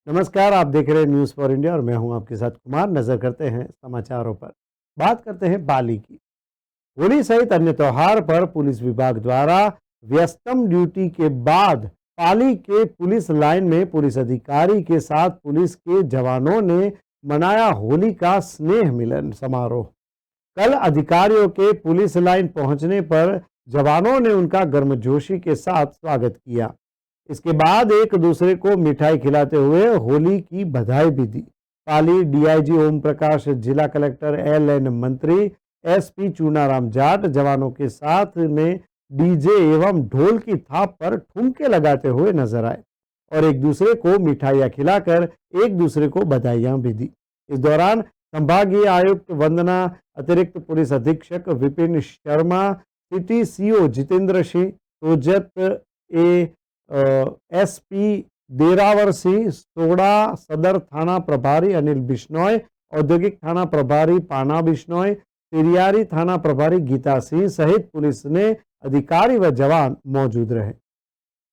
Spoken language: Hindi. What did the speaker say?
नमस्कार, आप देख रहे हैं न्यूज़ फॉर इंडिया और मैं हूं आपके साथ कुमार। नजर करते हैं समाचारों पर। बात करते हैं बाली की। होली सहित अन्य त्योहार पर पुलिस विभाग द्वारा व्यस्तम ड्यूटी के बाद पाली के पुलिस लाइन में पुलिस अधिकारी के साथ पुलिस के जवानों ने मनाया होली का स्नेह मिलन समारोह। कल अधिकारियों के पुलिस लाइन पहुंचने पर जवानों ने उनका गर्मजोशी के साथ स्वागत किया। इसके बाद एक दूसरे को मिठाई खिलाते हुए होली की बधाई भी दी। पाली डीआईजी ओम प्रकाश, जिला कलेक्टर एलएन मंत्री, एसपी चूनाराम जाट जवानों के साथ में डीजे एवं ढोल की थाप पर ठुमके लगाते हुए नजर आए और एक दूसरे को मिठाइयां खिलाकर एक दूसरे को बधाइयां भी दी। इस दौरान संभागीय आयुक्त वंदना, अतिरिक्त पुलिस अधीक्षक Vipin Sharma, city CO Jitendra Singh, Sojat SP Derawar Singh, सोडा सदर थाना प्रभारी अनिल बिश्नोई, औद्योगिक थाना प्रभारी पाना बिश्नोई, तिरियारी थाना प्रभारी गीता सिंह सहित पुलिस ने अधिकारी व जवान मौजूद रहे।